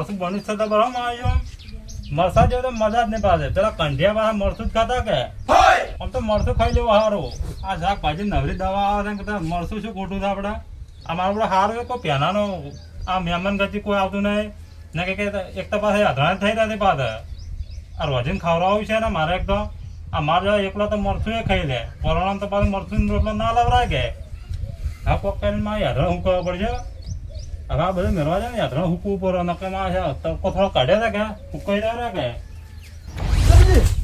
મરસું બની થતા બરાબર આવ્યો મરસા જેવું તો મજા જ નહીં પાડે પેલા કંઢિયા પાછા મરસું જ ખાતા કે આમ તો મરસું ખાઈ લેવું સારું આ શાકભાજી નવરી દવા આવે ને મરસું શું ખોટું છે આપણે અમારું આપણે સારું કોઈ પહેલાનો આ મહેમાન ગતિ કોઈ આવતું નહીં ને કે એક તો પાસે અધરાણ થઈ રહ્યા પાછા આ રોજીને ખવડાવ્યું છે ને મારે એક તો આ મારે એકલો તો મરસું એ ખાઈ લે કોરોના તો પાછું મરસું રોટલો ના લવરાય કે હા કોક કરીને મારે યાત્રા હું કરવા પડશે હવે આ બધું મેળવા જાય ને યાત્રા હુકવું ઉપર નકામાં છે તડકો થોડો કાઢે છે કે હુકાઈ રહ્યા કે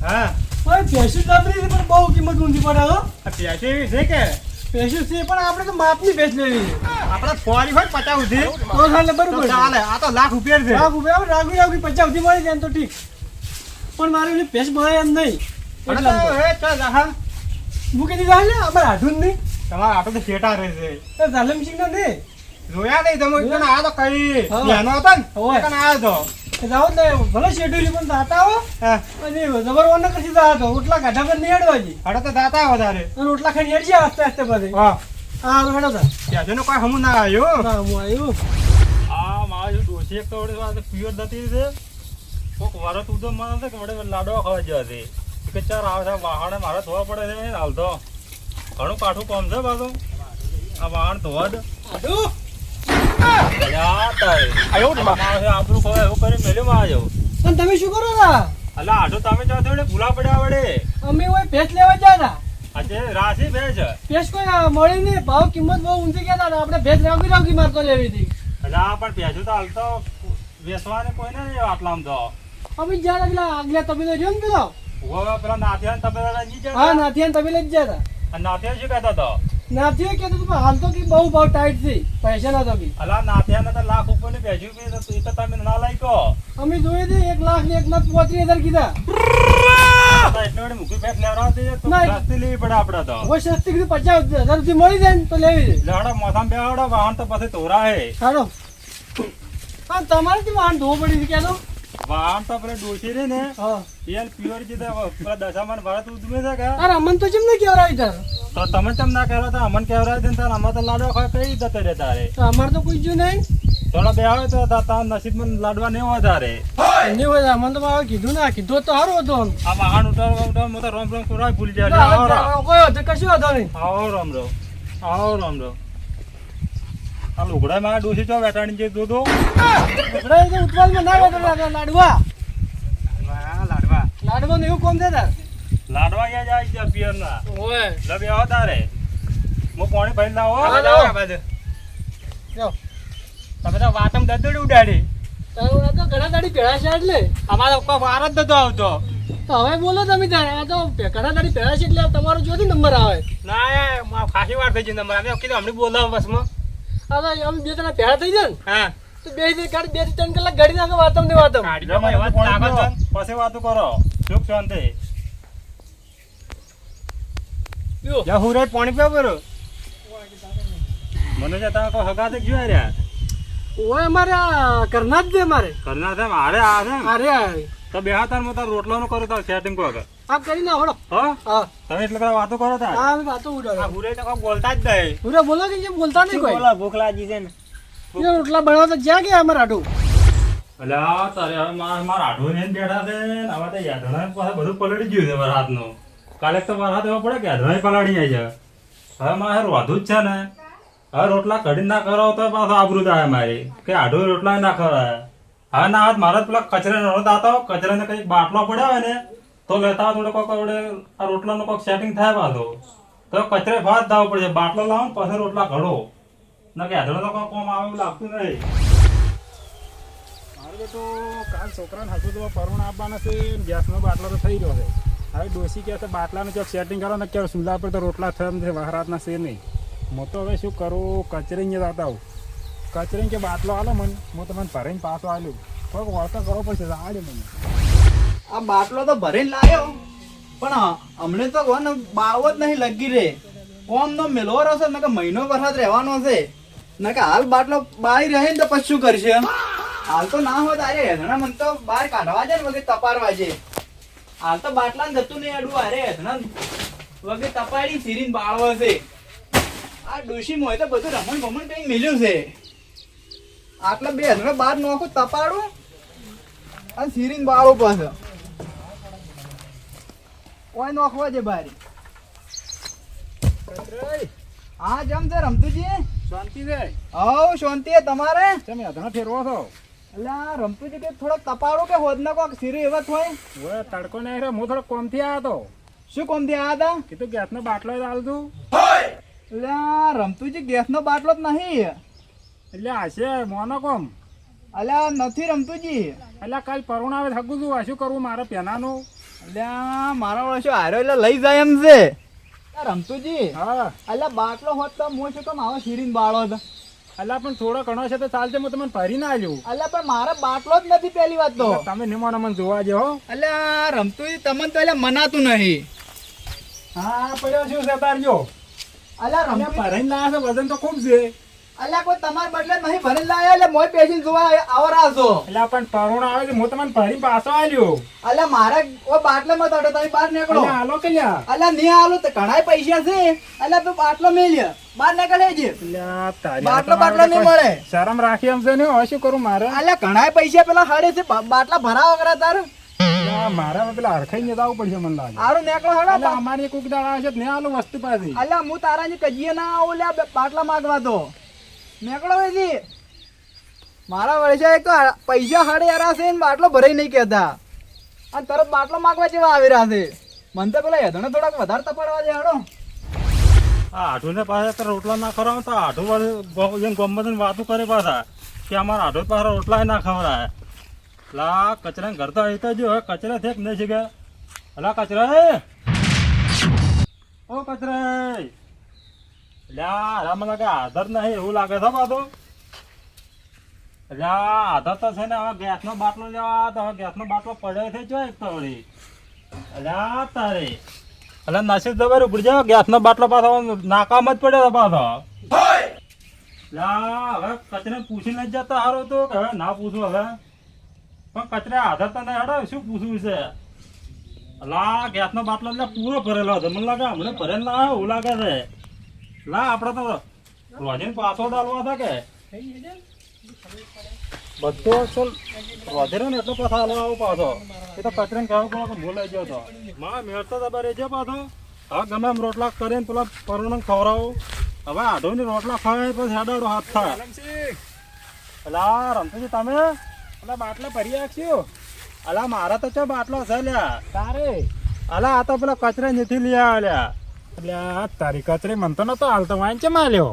હા ભેંસું ચાપડી છે પણ બહુ કિંમત ઊંધી પડે હો પ્યાસી એવી છે કે ભેંસું છે પણ આપણે તો માપની ભેંસ લેવી છે આપણે ફોરી હોય 50 સુધી તો ચાલે બરોબર ચાલે આ તો લાખ રૂપિયા છે લાખ રૂપિયા રાગી રાગી 50 સુધી મળી જાય તો ઠીક પણ મારે એની ભેંસ મળે એમ નહીં મૂકી દીધા ને અમારે હાથું નહીં તમારા આટો તો શેટા રહે છે તો ઝાલમ સિંહ ના નહીં જોયા નહીં તમે આ તો કઈ હા. નાનો હતો ને હોય. કને આવ્યો તો જાઓ ને ભલે શેડ્યુલ પણ દાતા હો હા અને જબર વન કશી દાતો રોટલા ગાઢા પર નહીં હેડવાજી હડો તો દાતા વધારે અને રોટલા ખાઈ હેડજે આસ્તે આસ્તે બધે હા હા હેડો તા ત્યાંનો કોઈ હમું ના આવ્યો ના હું આવ્યું આ મારા જો ડોસી એક તો વડે પ્યોર દતી છે કોક વારત ઉદો મને છે કે વડે લાડવા ખાવા જવા છે કે ચાર આવે છે વાહણે મારે ધોવા પડે છે હાલ તો ઘણું કાઠું કામ છે પાછું આ વાહણ ધોવા દે આડું આપણું ખવાય એવું કરી મેલ્યું માં આવ્યો અને તમે શું કરો રા અલા આટો તમે તો થોડે ભૂલા પડ્યા વડે અમે ઓય ભેંસ લેવા ગયા હતા આજે રાશી બે છે ભેંસ કોઈ મળી નહીં ભાવ કિંમત બહુ ઊંચી ગયા હતા આપણે ભેંસ રાગી રાગી મારતો લેવી હતી અલા પણ ભેંસું તો હાલ તો વેચવાને કોઈ નહીં આટલામાં તો અમે જ્યાં પેલા આગલા તબેલો રહ્યો ને પેલો ઉભો પેલા નાથિયા તબેલા નહીં હા જતા નાથિયા તબેલે જ ગયા હતા અને નાથિયા શું કહેતો હતો નાથિયા કહેતો હતો હાલ તો કે બહુ ભાવ ટાઈટ છે પૈસા ના તો કે અલા નાથિયાને તો લાખ ઉપરની ભેંસું બી તો એ તો તમે ના લાયકો અમે જોઈએ હતી 1,00,000 ને 1,35,000 કીધા એટલે વડે મૂકી ભેંસ લેવડાવતી તો ના. સસ્તી લેવી પડે આપણે તો હવે સસ્તી કીધું 50,000 સુધી મળી જાય ને તો લેવી છે લેવડો મોસામ બેવડો વાહન તો પછી તોરા હે સારો હા તમારે કેમ વાહન ધોવું પડી છે ક્યાં તો વાહન તો પેલે ડોસી રે ને હા એલ પ્યોર જીતે પેલા દશામાન ભારત ઉદમે છે કે અરે અમન તો કેમ નહીં કહેવરાવી તાર તો તમે કેમ ના કહેવા તા અમન કહેવરાય છે ને તાર અમાર તો લાડવા ખાય કઈ જતો રે તારે તો અમારે તો કોઈ જો નહીં થોડો બે આવે તો તાર નસીબમાં લાડવા નહીં હોય તારે નહીં હોય અમને તો મારે કીધું ના કીધું તો સારું હતું આ વાહન ઉતાર હું તો રોમ રોમ કરાય ભૂલી જાય આવો કોઈ હતું કશું હતો નહીં આવો રામ રો આવો રામ રો આ લુગડા માં ડોસી ચો વેટાણી જે દો ઉત્પાદમાં ના હતો લાડવા લાડવા લાડવા ને એવું કોમ છે તાર લાડવા ક્યાં જાય છે પિયર ના ઓય લબી આવો તારે હું પાણી ભરી લાવો હા, લાવો. જાઓ તમે તો વાતમ દદડી ઉડાડી તારું આ તો ઘણા દાડી ભેળા છે એટલે અમારો કોઈ વાર જ નતો આવતો તો હવે બોલો તમે તારે આ તો ઘણા દાડી ભેળા છે એટલે તમારો જોથી નંબર આવે ના ખાસી વાર થઈ ગઈ નંબર અમે કીધું હમણાં બોલાવો બસમાં આ તો અમે બે ત્રણ ભેળા થઈ જાય ને હા તો બે થી 3 કલાક ગાડી નાખો વાતમ ને વાતમ પછી વાતો કરો સુખ શાંતિ લ્યો. જા હું રે પાણી પીવા બરો મને જતા કોઈ હગા તો જોયા રહ્યા ઓય અમારે આ કરના જ દે મારે કરના છે મારે આ છે અરે અરે તો બે હાથ માં તાર રોટલો નું કરો તાર સેટિંગ કો આગળ આ કરીને આવડો હા હા તમે એટલે બધા વાતો કરો તાર હા અમે વાતો ઉડાડો હુરે તો કોઈ બોલતા જ નહીં પૂરા બોલો કે કેમ બોલતા નહીં કોઈ ભૂખ લાગી છે ને એ રોટલા બનાવતા જ્યાં ગયા અમારે આટું અલ્યા તારે હવે મારા આઢો ને બેઠા છે ને હવે તો યાદણા પાસે બધું પલળી ગયું છે મારા હાથનું કાલે તો મારા હાથ એવો પડે કે યાદણા પલાળી જાય છે હવે મારે રોધું જ છે ને હવે રોટલા કઢી ના કરો તો પાછો આબરૂ થાય મારી કે આઢો રોટલા ના ખવાય હવે ના હાથ મારા પેલા કચરા નો દાતા કચરાને કઈ બાટલો પડ્યા હોય ને તો લેતા થોડે કોઈક વડે આ રોટલાનું કોઈક સેટિંગ થાય પાછો તો કચરે ભાત દાવ પડે બાટલો લાવો ને પછી રોટલા ઘડો ના કે યાદણા તો કોઈ કોમ આવે એવું લાગતું નહીં મારે તો કાલ છોકરાને હજુ તો પરુણ આપવાના છે ગેસનો બાટલો તો થઈ રહ્યો છે હવે ડોસી કહે છે બાટલાનું ચોક સેટિંગ કરો ને કે ચૂલા પર તો રોટલા થયા છે વહરાતના છે નહીં હું તો હવે શું કરું કચરીને જતા આવું કચરીને કે બાટલો આલો મને હું તમને ભરીને પાછો આવ્યો થોડોક વળતો કરવો પડશે આડે મને આ બાટલો તો ભરીને લાવ્યો પણ હમણે તો કોને બાવો જ નહીં લગી રે કોમ નો મેલવો રહેશે ને કે મહિનો વરસાદ રહેવાનો છે ને કે હાલ બાટલો બાળી રહે ને તો પછી શું કરશે હાલ તો ના હોય તારે હેધણા મને તો બહાર કાઢવા છે ને વગર તપાડવા છે હાલ તો બાટલા ને જતું નહીં અડવું અરે હેધણા વગર તપાડી સીરીને બાળવો છે આ ડોશી મોય તો બધું રમણ ભમણ કઈ મિલ્યું છે આટલા બે હેધણા બહાર નોખું તપાડું અને સીરીને બાળો પાસે કોઈ નોખવા છે બારી. કચરાઈ, હા જમ છે રમતુજી. શાંતિ છે? હવ શાંતિ હે તમારે? તમે અધનો ફેરવો છો? એટલે આ રમતુજી કે થોડોક તપાડો કે હોદને કોક સીરી એવા હોય. હવે તડકો નહીં રહ્યો, હું થોડો કોમથી આવ્યો હતો. શું કોમથી આયા હતા? કીધું ગેસનો બાટલો જ આલતું. એટલે આ રમતુજી ગેસનો બાટલો જ નહીં. એટલે હશે મોનો કોમ. અલ્યા નથી રમતુજી. એટલે કાલ પરુણ આવે થકું છું, આ શું કરવું મારે પેનાનું? અલ્યા મારા વળે શું હારો એટલે લઈ જાય એમ છે. આ રમતુજી હા, અલ્યા બાટલો હોત તો હું શું કામ આવો સીરીને બાળો હતો. એટલે પણ થોડો ઘણો છે તો ચાલશે, હું તમને ભરી ના આવ્યું. અલ્યા પણ મારે બાટલો જ નથી પહેલી વાત તો. તમે નિમોનો મને જોવા જો. અલ્યા રમતુજી તમને તો એટલે મનાતું નહીં. હા પડ્યો શું છે તાર જો. અલ્યા તમે રમતુજી ભરીને લાયા છો, વજન તો ખૂબ છે. અલ્યા કોઈ તમારા બદલે નહીં ભરી લાયા એટલે મોય પેશન્ટ જોવા આવરા છો. એટલે પણ પરુણ આવે છે, હું તમને ભરી પાછો આવ્યો. અલ્યા મારે ઓ બાટલે માં તડો તમે બહાર નીકળો. એટલે હાલો કે લ્યા. અલ્યા નહીં આલું તો ઘણાય પૈસા છે. અલ્યા તું બાટલો મેલ્ય બહાર નીકળે છે. અલ્યા તારી બાટલો હાથમાં બાટલો નહીં મળે. શરમ રાખી એમ છે ને, હવે શું કરું મારે? અલ્યા ઘણાય પૈસા પેલા હાડે છે બાટલા ભરાવા કરા તાર. અલ્યા મારે પેલા હરખાઈ ને જવું પડશે મને લાગે. હારું નીકળો એટલે હાડો. અમારી કોક દાડા આવશે ને આલો વસ્તુ પાછી. અલ્યા હું તારાની કજીએ ના આવું લ્યા બાટલા માંગવા તો નીકળો એથી. મારા વળશે એક તો પૈસા હાડે યાર છે ને બાટલો ભરાઈ નહીં કહેતા અને તરત બાટલો માંગવા જેવા આવી રહ્યા છે. મને તો પેલા હેધણે થોડાક વધારે તપાડવા દે હાડો. આ આઢુને પાસે રોટલા ના ખવડાવે તો આઢું ગમત વાતું કરે પાછા કે અમારા આઢુ પાસે રોટલા ના ખવડાય. લા કચરા ઘર તો અહીં તો જો કચરા થેક નહીં છે કે અલા કચરા ઓ કચરા લ્યા મને લાગે આધાર નહીં એવું લાગે છે પાછું. લ્યા આધાર તો છે ને હવે ગેસનો બાટલો લેવા તો હવે ગેસનો બાટલો પડ્યો છે જો એક તો વળી. અલ્યા તારે અલ્યા નસીબ દબાઈ ઉપડી જાવ ગેસનો બાટલો પાછો નાકામ જ પડ્યો પાછો. લ્યા હવે કચરે પૂછીને જ જતા હારો તો કે હવે ના પૂછું હવે પણ કચરે આધાર તો નહીં હડો શું પૂછવું છે. અલા ગેસનો બાટલો એટલે પૂરો ભરેલો હતો મને લાગે હમણાં ભરેલ ના આવે એવું લાગે છે. લા આપડે તો રોજીને પાછો ડાલવા હતા કે બધો ચલ રોજેરો ને એટલો પાછો હાલવા આવો પાછો એ તો કચરાને કહેવું પડે કે બોલાઈ ગયો હતો માં મેળતો દબાઈ રહેજો પાછો. હવે ગમે એમ રોટલા કરીને પેલા પરુણ ખવડાવું. હવે આઢોની રોટલા ખાય પછી હાડાડો હાથ થાય. અલા રમતુજી તમે એટલે બાટલા ભરી આપશો? અલા મારા તો ચો બાટલો છે લ્યા તારે અલા આ તો પેલા કચરા નથી લઈ આવ્યા. એટલે આ તારી કચરી મન તો નતો હાલતો વાંચ છે માલ્યો.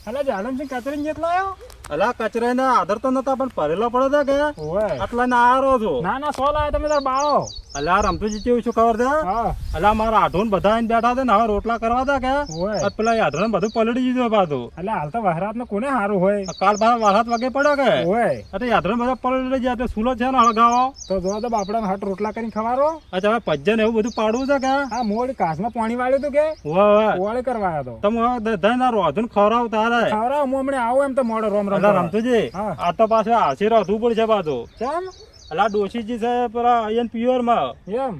એટલે જાડમસિંહ કચરી જેટલો આવ્યો? અલા કચરા ને આધાર તો નતા પણ ભરેલો પડે કે ઓય આટલા ના આરો છો. ના ના સોલ આવ્યો તમે તાર બાળો. અલા રમતુજી કેવું શું ખબર છે હા અલા મારા આઢો ને બધા આઈને બેઠા હતા ને હવે રોટલા કરવા હતા કે ઓય આ પેલા આઢો ને બધું પલળી દીધું પાછું. એટલે હાલ તો વહરાત ને કોને સારું હોય? કાલ પાછા વરસાદ વાગે પડ્યો કે ઓય એટલે આઢો બધા પલળી જાય તો સુલો છે ને હળગાવો તો જો તો બાપડા હાટ રોટલા કરીને ખવારો. અચ્છા હવે પજ્જન એવું બધું પાડવું છે કે હા મોડ કાચમાં પાણી વાળ્યું હતું કે વાહ ઓવાળી કરવા આવ્યો તો. તમે ધન રોધું ખવડાવ તારે ખવડાવ હું હમણાં આવું એમ તો મોડો રોમ રોમ અલા રમતુજી હા. આ તો પાછું આશી રોધવું પડશે પાછું. કેમ અલા ડોશીજી છે પેલા અહીંયા પ્યોર માં એમ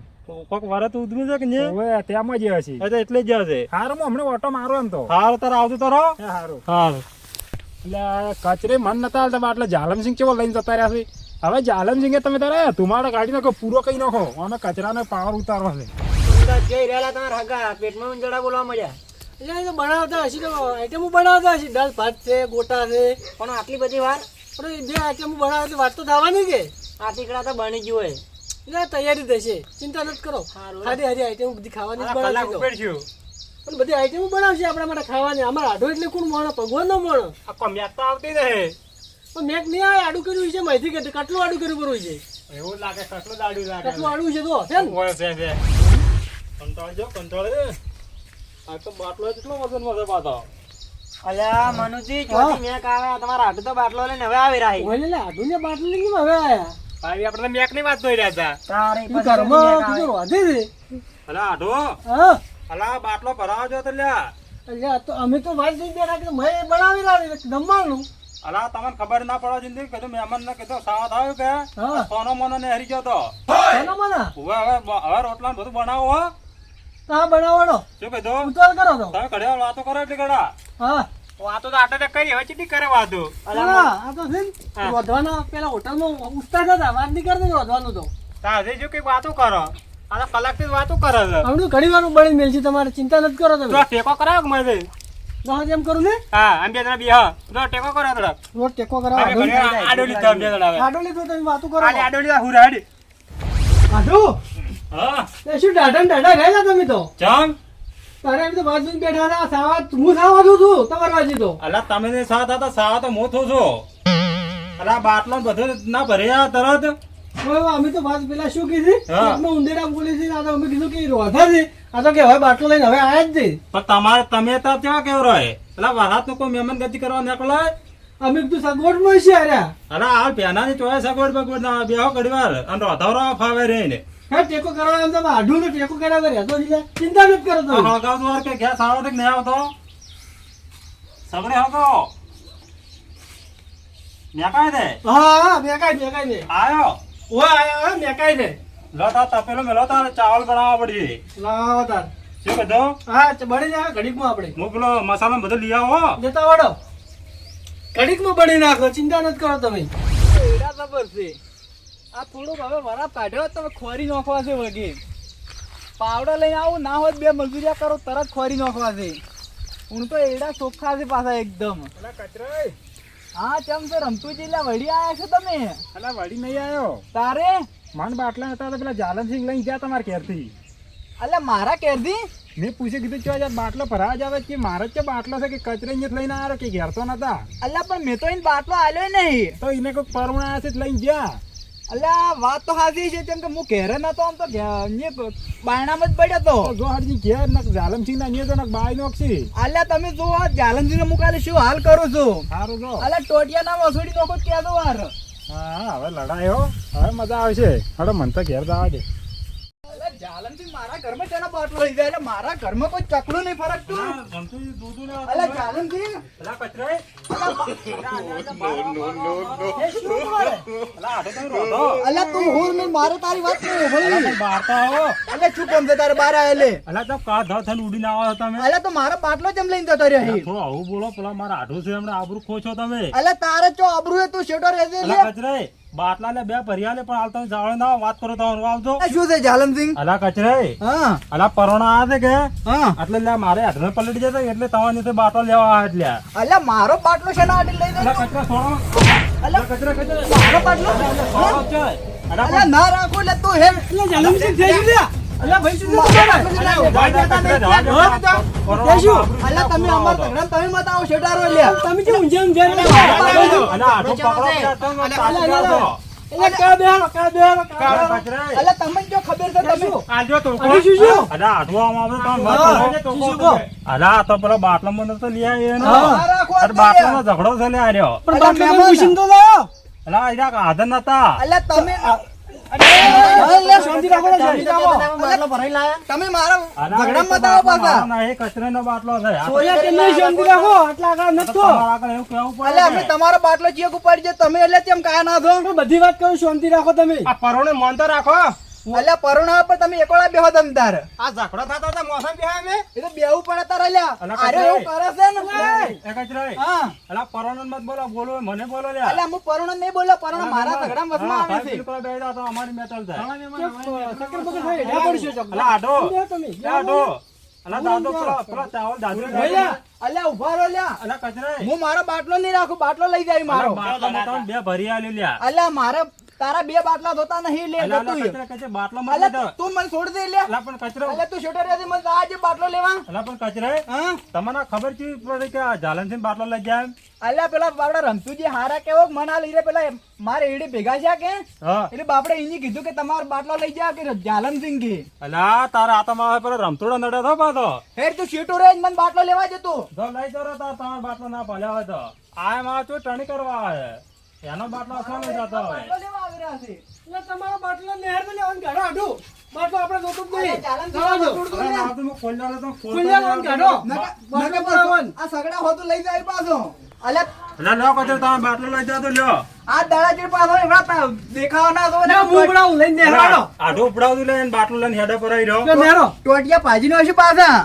કોક વરત ઉધમી છે કે ને ઓય તેમ જ હશે. એટલે જ જશે. હારું હું હમણાં ઓટો મારો એમ તો. હાર તાર આવતું તારો હે હારું. હાર એટલે કચરે મન નતા હાલતા એટલે જાલમસિંહ કેવો લઈને જતા રહ્યા છે. હવે જાલમસિંહ તમે તારે તમારા ગાડી નાખો પૂરો કઈ નાખો અમે કચરાનો પાવર ઉતારવા છે. એટલે એ તો બનાવતા હશે તો આઈટમો બનાવતા હશે દાળ ભાત છે ગોટા છે પણ આટલી બધી વાર પણ જે આઈટમો બનાવે તો વાત તો થવાની કે આ ટીકડા તો બની ગયું હોય. એટલે તૈયારી થશે ચિંતા નથી કરો. સારી સારી આઈટમો બધી ખાવાની જ બનાવશે તો. પણ બધી આઈટમો બનાવશે આપણા માટે ખાવાની. અમારા આઢો એટલે કોણ મોણો ભગવાન નો મોણો મેં તો આવતી રહે પણ મેક નહીં આવે આડું કર્યું છે માહિતી કે કેટલું આડું કર્યું બરોબર છે એવું લાગે કેટલું દાડું લાગે કેટલું આડું છે તો છે ને હોય છે કંટાળ જો કંટાળ આ તો બાટલો કેટલો વજન વધે પાછો. અલ્યા મનુજી ચોથી મેક આવે તમારા હાટુ તો બાટલો લઈને હવે આવી રહી. ઓલે લે આઢું ને બાટલી કેમ હવે આયા ભાઈ આપણે મેક ની વાત કરી રહ્યા હતા. તારે તું ઘરમાં કીધું વાંધે છે અલા આઢો હા અલા બાટલો ભરાવો જો તો લ્યા. એટલે તો અમે તો વાત થઈ બેઠા કે મેં બનાવી રહ્યા જમવાનું. અલા તમને ખબર ના પડવા જિંદગી કીધું મહેમાન ને કીધું સાથ આવ્યું કે હા સોનો મોનો ને હરી ગયો તો શેનો મના હવે રોટલા બધું બનાવો હો. તો હા બનાવવાનો શું કીધું ઉતાર કરો તો તમે ઘડિયાળ વાતો કરો એટલે ઘડા હા વાતો તો આટલે કરી હવે ચીટી કરે વાતો ના, આ તો છે ને, રોધવાના પેલા હોટલમાં ઉસ્તાદ હતા, વાત નહીં કરતો રોધવાનું તો. તારે જો કઈ વાતો કરો આ તો કલાકથી જ વાતો કરે છે હમણાં ઘણી વાર બળી મેલ છે, તમારે ચિંતા નથી કરો તો તમે. આ ટેકો કરાવો કે મને દસ એમ કરું ને, હા આમ બે જણા બી હા તો ટેકો કરો થોડા રોજ ટેકો કરાવો. આડો લીધો આમ બે જણા હવે આડો લીધો તમે વાતો કરો. આડો લીધો હુરાડી આડો? હા એ શું ડાઢા ને ડાઢા રહેલા તમે તો? ચમ તારે એમ તો બાજુ બેઠા હતા, સાવા હું સાવા છું તું, તમારા બાજુ તો. અલા તમે જે સાથ હતા સાવા તો મો થો છો અલા બાટલો ને બધું ના ભર્યા તરત હવે અમે તો વાત પેલા શું કીધી? હા. પેટમાં ઉંદેડા બોલી છે, આ તો અમે કીધું કે રોધા છે, આ તો કે હવે બાટલો લઈને હવે આયા જ છે. પણ તમારે તમે તો કેવા કેવો રહે અલા વરાત નું કોઈ મહેમાન ગતિ કરવા નીકળાય અમે કીધું સગવડમાં છે અરે. અલા હાલ પેનાની ચોય સગવડ બગવડ ના બેહો ઘડી વાર અને રોધાવરો ફાવે રે ને હા, ટેકો કરવા એમ તો આઢું ને ટેકો કર્યા કરે તો એટલે ચિંતા નથી કરો તમે. હગાવ તો વાર કે ગેસ આવો કે નહીં આવતો સગડે હગો મેકાય દે હા હા, મેકાઈ દે. આયો ઓય આયા હા, મેકાઈ દે. લો તા તપેલો મેલો તારે ચાવલ બનાવવા પડશે લાવો તાર. શું કીધું હા, બળી જાય ઘડીકમાં આપણે. હું પેલો મસાલો ને બધું લઈ આવો જતા વાળો ઘડીકમાં બળી નાખો, ચિંતા નથી કરો તમે. એડા ખબર છે આ થોડુંક હવે વરાપ કાઢ્યો તમે ખોરી નાખવા છે વગી પાવડર લઈને આવું ના હોત બે મજૂરિયા કરો તરત ખોરી નાખવા છે હું તો એડા ચોખ્ખા છે પાછા એકદમ અલા કચરાઈ હા ચમ છે રમતું જિલ્લા વળી આયા છો તમે અલા વળી નહીં આવ્યો તારે માન બાટલા હતા તો પેલા જાલનસિંહ લઈને ગયા તમારા ઘેરથી અલ્યા મારા કેરથી મેં પૂછ્યું કીધું ચો યાર બાટલો ભરાવા જ આવે કે મારે જ બાટલો છે કે કચરે જ લઈને આવ્યો કે ઘેર તો નતા અલ્યા પણ મેં તો એને બાટલો આલ્યો નહીં તો એને કોઈ પરુણ આવ્યા છે લઈને ગયા અલ્યા વાત તો સાચી છે કેમ કે હું ઘેરે નતો આમ તો બાયણામાં જ પડ્યો તો તો જો હરજી ઘેર નક જાલમસિંહ ના નહીં તો નક બાય નોકસી અલ્યા તમે જો આ જાલનજીને મુકાલે શું હાલ કરું છું સારું જો અલ્યા ટોટિયા ના વસૂડી નોખો ક્યાં દો વાર હા હવે લડાયો હવે મજા આવશે હવે મન તો ઘેર જવા દે અલ્યા જાલનસિંહ મારા ઘરમાં તેનો બાટલો લઈ જાય એટલે મારા ઘરમાં કોઈ ચકલું નહીં ફરકતું અલ્યા જાલનસિંહ અલા કચરાઈ એ શું કરે અલ્યા તું હું ને મારે તારી વાત નહીં ભાઈ બારતા હો અલ્યા શું કોમ છે તારે બાર આયેલે અલા તો કા ધ થઈને ઉડીને આવો તમે અલ્યા તો મારો બાટલો જેમ લઈને જતો રહ્યો અહીં. થોડું આવું બોલો પેલા મારા આઢું છે હમણાં આબરૂ ખો છો તમે અલ્યા તારે ચો આબરૂ હે તું શેઠો રહેજે લે અલા કચરાઈ બાટલા ને બે ભર્યા લે પણ હાલ તમે જાવડે ના વાત કરો તો આવજો આ શું છે જાલમસિંહ અલા કચરાઈ હા અલા પરોણા આ છે કે હા એટલે લે મારે હાથને પલટી જતા એટલે તમારી તે બાટલો લેવા આવ્યા એટલે અલ્યા મારો બાટલો છે ના આટી લઈ અલા જતો કચરા છોડો અલ્યા કચરા કચરા મારો બાટલો છોડો છે અલા અલ્યા ના રાખો લે તું હે એટલે જાલમસિંહ થઈ ગયું લ્યા. અલ્યા ભાઈ શું થયું તમારે? અલ્યા તમે અમાર તગડા તમે મત આવો શેઠારો લ્યા તમે કેમ ઊંઝે ઊંઝે ને? અલા આઠો પકડો એટલે કા બેહાલો, કા બેહાલો, કા બેહાલો. કચરાઈ અલ્યા તમને જો ખબર છે તમે આજો તો આને શું છે? અલા આઠો આમાં તમે હા, મત કરો. શું કહો? અલા આ તો પેલો બાટલો મને તો લઈ આવ્યો એનો હા. ના રાખો અરે બાટલો નો ઝઘડો છે લે આર્યો પણ અલ્યા બાટલો મહેમાન. પૂછીને તો લાયો. અલા આર્યા આધન નતા અલ્યા તમે અલ્યા શાંતિ રાખો ને, શાંતિ રાખો. તમે મારા ઝઘડા મત આવો પાછા એ કચરાનો બાટલો છે આ તો અલ્યા તમે શાંતિ રાખો, આટલા આગળ નથી તો. તમારા આગળ એવું કહેવું પડે અલ્યા અમે ને. તમારો બાટલો ચેક ઉપાડી છે તમે એટલે કેમ કાયા ના દો પણ બધી વાત કરું, શાંતિ રાખો તમે. આ પરોણે મન તો રાખો અલ્યા પરુણા પર તમે એકોળા બેહો તમ તાર આ ઝઘડો થતો તો મોસમ બેહા મે એ તો બેવું પડે તાર અલ્યા અલા, અરે કચરાઈ. એવું કરે છે ને એ કચરાઈ હા અલા પરોણે મત બોલો બોલો મને બોલો લે અલ્યા હું પરુણા નહીં બોલ્યો પરુણા મારા ઝઘડા વસમાં આવે છે તો અમારી મેટલ થાય ચક્કર બક્કર થાય, હેઠા પડશે ચોક. અલા આડો બેહો તમે, બેહો આડો તમે. અલા દાદો પેલો ચાવલ દાદુ ભૈયા, અલ્યા ઉભા રહો લ્યા અલા કચરાઈ હું મારો બાટલો નહીં રાખું બાટલો લઈ જાય મારો બાટલામાં તમે બે ભરી આલી લ્યા અલ્યા મારે તારા બે બાટલા ધોતા નહીં લે અલા ગતું કચરા કચરા બાટલો માં અલ્યા તું મને છોડ દે લે અલા પણ કચરો અલ્યા તું છોટો રહેજે મને આજે બાટલો લેવા અલા પણ કચરાઈ હા તમને ખબર છે પડે કે આ જાલનસિંહ બાટલો લઈ જાય એમ? અલ્યા પેલા બાપડા રમતુજી હારા કેવો મના લઈ રે પેલા મારે એડી ભેગા છે કે હા એટલે બાપડે એની કીધું કે તમારો બાટલો લઈ જા કે જાલમસિંહ કે અલા તારા હાથમાં આવે પેલો રમતોડો નડે તો પાછો હેડ તું શેટો રે મને બાટલો લેવા જતો જો લઈ જરો તાર તમારો બાટલો ના ભલ્યા હોય તો આ માં તો ટણી કરવા આવે એનો બાટલો અસલ લઈ જતો હોય બાટલો લેવા આવી રહ્યા છે એટલે તમારો બાટલો નહેરમાં લેવાનું કાઢો, આઢું. બાટલો આપણે જોતું જ નહીં. જાલમસિંહ જવા દો. છોડ દો અરે લે. આ તો હું ખોલ્યો તો ખુલ્લા લાવવાનું કાઢો. નકા બાટલો ભરાવાનું. આ સગડા હોતું લઈ જાય પાછો અલ્યા અલા લ્યો કચરો તમે બાટલો લઈ જાતો લ્યો આ દાડા ચીડ પાછો એવડા દેખાવા ના દો ના, ભૂંગળાઓ લઈને નેહરાડો. આઢો ઉપડાવતું લે અને બાટલો લઈને હેડે પર આવી રહ્યો જો નેહરો. ટોટિયા ભાજી નો હશે પાછા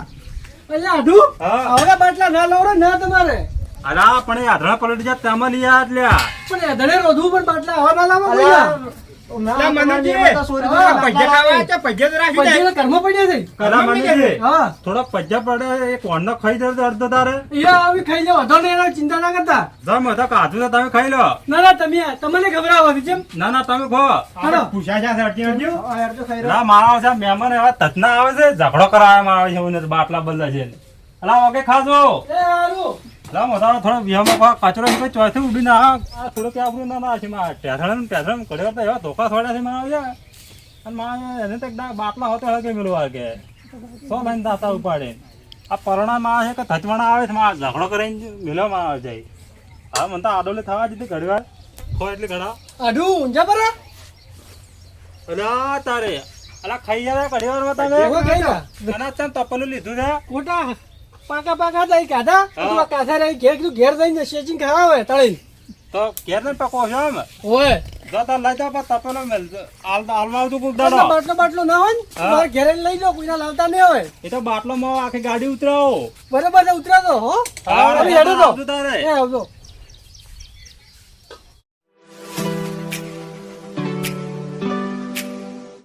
એટલે આઢું. હા આવડા બાટલા ના લાવડો ના તમારે. અલા પણ એ આધળા પલટી જાય તેમાં લઈ આ એટલે પણ એ ધડે રોધવું પણ બાટલા હવા ના લાવો ભૈયા. ના, મનુજી, હા, પૈસા ખાવા છે, પૈસા તો રાખી દે. પૈસાના ઘરમાં પડ્યા છે. કલા મનુજી હા થોડા પજ્જા પડે એક વાંડો ખાઈ દે તો અડધો તારે યા આવી ખાઈ લે વાંધો નહીં એનો ચિંતા ના કરતા. જમ હતા કાધું તો તમે ખાઈ લો ના ના તમને ખબર આવે કેમ ના ના તમે ખો આપણે પૂછ્યા છે, અડધી અડધી. હા, યાર તો ખાઈ રહ્યો. ના મારા છે મહેમાન એવા તથના આવે છે ઝઘડો કરાવવામાં આવે છે એવું નથી, બાટલા બદલા છે અલા ઓકે ખાજો એ હારું. લા મોટા થોડો વિહામાં કચરો છે ચોથી ઉડી ના આ થોડો કે આપણું ના છે માં ટેથણ કરે તો એવા ધોકા થોડા છે માં આવ્યા અને માં એને તો એકદમ બાટલા હોતો હોય કે મેળવા કે સો લઈને દાતા ઉપાડે આ પરણા માં છે કે થચવાણા આવે છે માં ઝઘડો કરીને મેળવામાં આવે જાય હા મને તો આડોલે થવા દીધી ઘડી વાર ખો એટલે ઘડા આઢું ઊંઝા પર આ? અલા તારે અલા ખાઈ જાય ઘડી વાર તમે એવો ખાઈ જા. અને તમે તપલું લીધું છે ખોટા પાકા થઈ કાઢા હા. કાઢા રહી ઘેર જઈને શેચિંગ ખાવા હોય તળીને. તો ઘેર ને પકો છો એમ ઓય જો તાર લઈ જાઓ પણ તપેલો મેલ હાલમાં આવતું કોક બાટલો દાડો બાટલો ના હોય ને હા. મારે ઘેરે લઈ જાઓ કોઈના લાવતા નહીં હોય. એ તો બાટલો માં આખી ગાડી ઉતરાવો બરોબર છે ઉતરા તો હો હા, હવે હેડો તો આવતું તારે એ આવજો